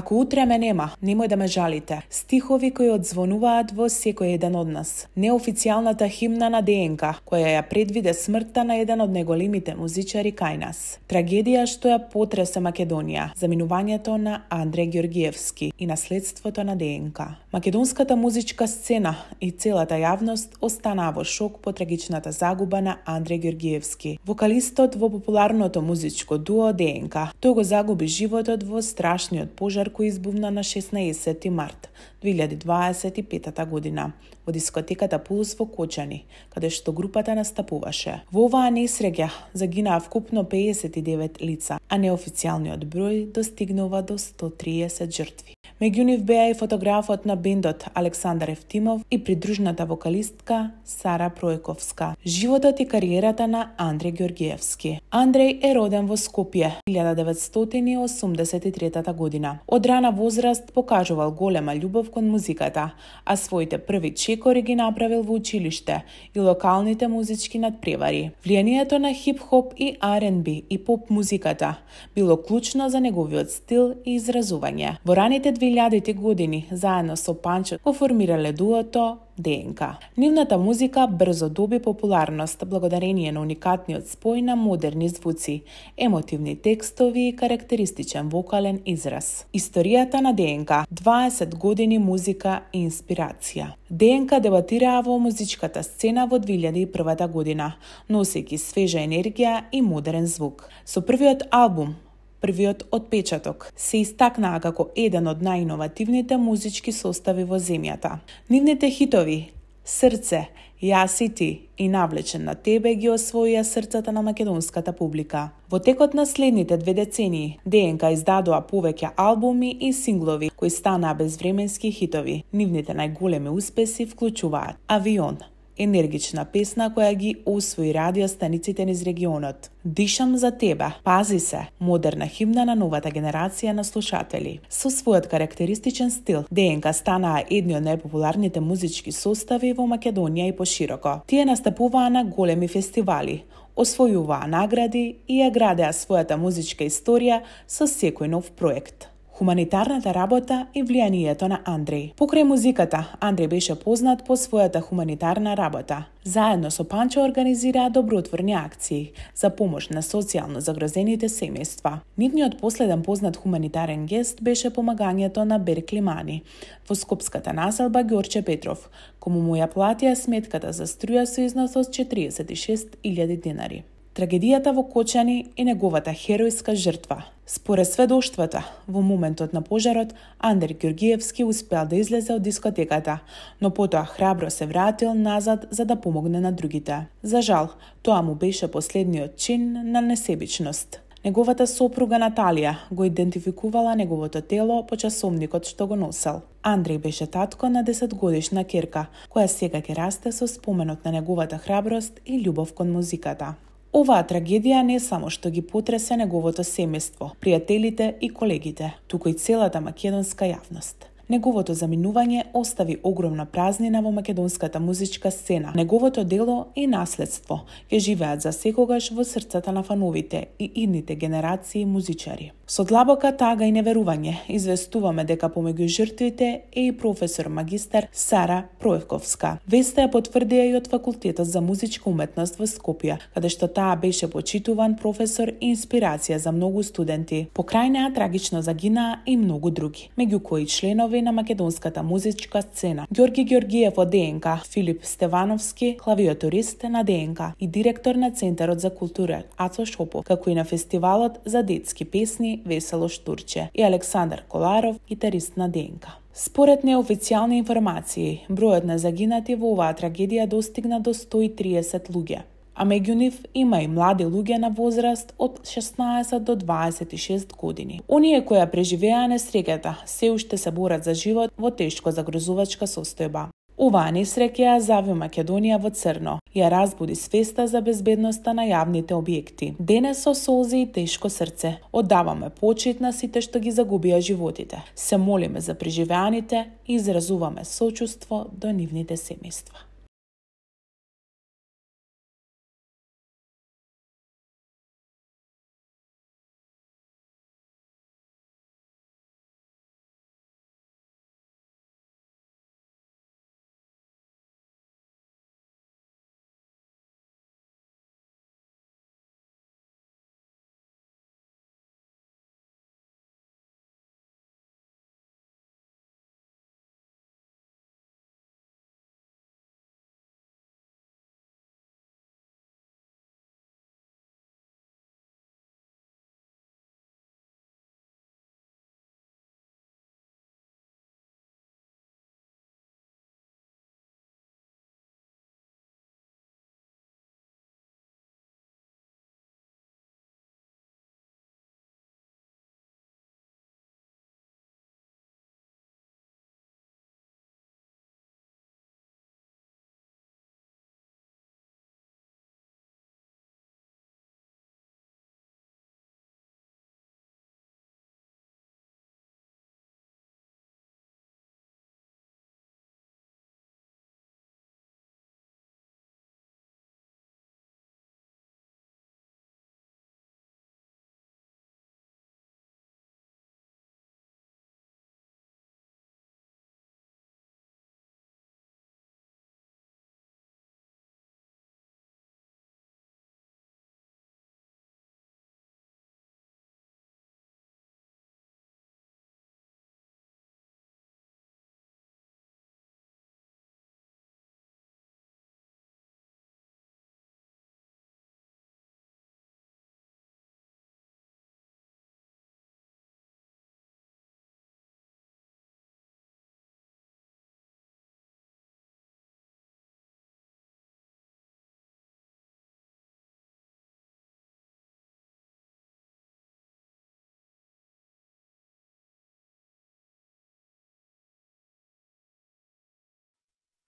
Ако утре ме нема, немој да ме жалите. Стихови кои одзвонуваат во секој еден од нас. Неофицијалната химна на ДНК, која ја предвиде смртта на еден од најголемите музичари кај нас. Трагедија што ја потресе Македонија, заминувањето на Андреј Ѓорѓиевски и наследството на ДНК. Македонската музичка сцена и целата јавност останаа во шок по трагичната загуба на Андреј Ѓорѓиевски, вокалистот во популарното музичко дуо ДНК. Тој го загуби животот во страшниот пожар кој избувна на 16 март 2025 година во дискотеката Пулс во Кочани, каде што групата настапуваше. Во оваа несреќа загинаа вкупно 59 лица, а неофицијалниот број достигнува до 130 жртви. Меѓу нив беа и фотографот на бендот Александар Евтимов и придружната вокалистка Сара Пројковска. Животот и кариерата на Андреј Ѓорѓиевски. Андреј е роден во Скопје 1983 година. Од рана возраст покажувал голема љубов кон музиката, а своите први чекори ги направил во училиште и локалните музички надпревари. Влијанието на хип-хоп и R&B и поп музиката било клучно за неговиот стил и изразување. Во раните 2000-ти години, заедно со Панчо, го формирале дуото ДНК. Нивната музика брзо доби популарност благодарение на уникатниот спој на модерни звуци, емотивни текстови и карактеристичен вокален израз. Историјата на ДНК, 20 години музика и инспирација. ДНК дебатираа во музичката сцена во 2001 година, носејќи свежа енергија и модерен звук. Со првиот албум Првиот отпечаток се истакнаа како еден од најиновативните музички состави во земјата. Нивните хитови Срце, Јас и ти и Навлечен на тебе ги освоија срцата на македонската публика. Во текот на следните 2 децении, ДНК издадоа повеќе албуми и синглови кои станаа безвременски хитови. Нивните најголеми успеси вклучуваат Авион, енергична песна која ги освои радиостаниците низ регионот. Дишам за тебе, Пази се, модерна химна на новата генерација на слушатели. Со својот карактеристичен стил, ДНК станаа едни од најпопуларните музички состави во Македонија и пошироко. Тие настапуваа на големи фестивали, освојуваа награди и ја градеа својата музичка историја со секој нов проект. Хуманитарната работа и влијанието на Андреј. Покрај музиката, Андреј беше познат по својата хуманитарна работа. Заедно со Панчо организираа добротворни акции за помош на социјално загрозените семејства. Нивниот последен познат хуманитарен гест беше помагањето на Беркли Мани во скопската населба Ѓорче Петров, кому му ја платија сметката за струја со износ од 46.000 денари. Трагедијата во Кочани и неговата херојска жртва. Според сведоштвата, во моментот на пожарот, Андреј Ѓорѓиевски успеал да излезе од дискотеката, но потоа храбро се вратил назад за да помогне на другите. За жал, тоа му беше последниот чин на несебичност. Неговата сопруга Наталија го идентификувала неговото тело по часовникот што го носел. Андреј беше татко на 10-годишна ќерка, која сега ќе расте со споменот на неговата храброст и љубов кон музиката. Оваа трагедија не само што ги потресе неговото семејство, пријателите и колегите, туку и целата македонска јавност. Неговото заминување остави огромна празнина во македонската музичка сцена. Неговото дело и наследство ќе живеат за секогаш во срцата на фановите и идните генерации музичари. Со длабока тага и неверување известуваме дека помеѓу жртвите е и професор магистар Сара Пројковска. Веста ја потврдија и од Факултетот за музичка уметност во Скопје, каде што таа беше почитуван професор и инспирација за многу студенти. Покрај неа трагично загинаа и многу други, меѓу кои членови на македонската музичка сцена. Ѓорги Ѓорѓиев од ДНК, Филип Стевановски, клавиатурист на ДНК и директор на Центарот за култура Ацо Шопов, како и на фестивалот за детски песни Весело Штурче и Александар Коларов, гитарист на ДНК. Според неофицијални информации, бројот на загинати во оваа трагедија достигна до 130 луѓе, а меѓу нив има и млади луѓе на возраст од 16 до 26 години. Оние кои ја преживеа несреќата се уште се борат за живот во тешко загрозувачка состојба. Оваа несреќа ја зави Македонија во црно и ја разбуди свеста за безбедноста на јавните објекти. Денес со солзи и тешко срце оддаваме почит на сите што ги загубија животите. Се молиме за преживеаните и изразуваме сочувство до нивните семејства.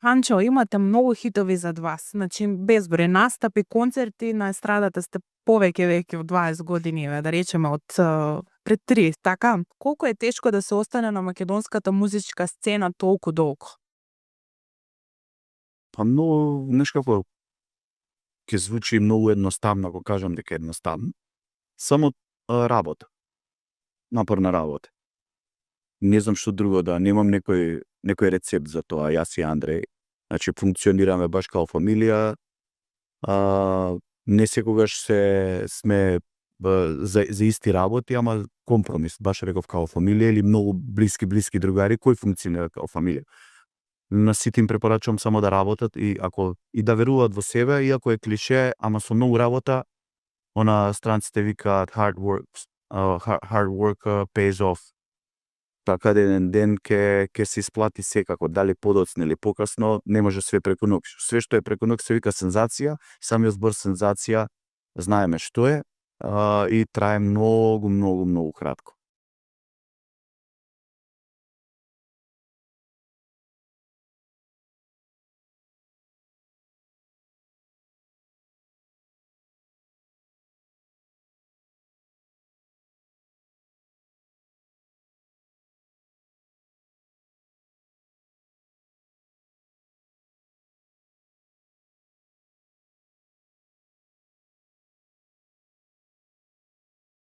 Ханчо, имате многу хитови зад вас. Значи, безброј настапи, концерти на естрадата сте повеќе веќе од 20 години, да речеме од пред 30, така? Колку е тешко да се остане на македонската музичка сцена толку долго? Па многу, нешкако ќе звучи многу едноставно ако кажам дека е едноставно. Само работа. Напорна работа. Не знам што друго да, немам некој рецепт за тоа, јас и Андреј. Значи функционираме баш као фамилија. Не секогаш сме за исти работи, ама компромис, баш реков као фамилија или многу блиски другари кои функционираат као фамилија. На сите им препорачувам само да работат и ако и да веруваат во себе, иако е клише, ама со многу работа, она странците викаат hard work pays off. Така да еден ден ќе се исплати секако, дали подоцна или покасно, не може све преку ноќ. Све што е преку ноќ се вика сензација, самиот збор сензација знаеме што е и трае многу кратко.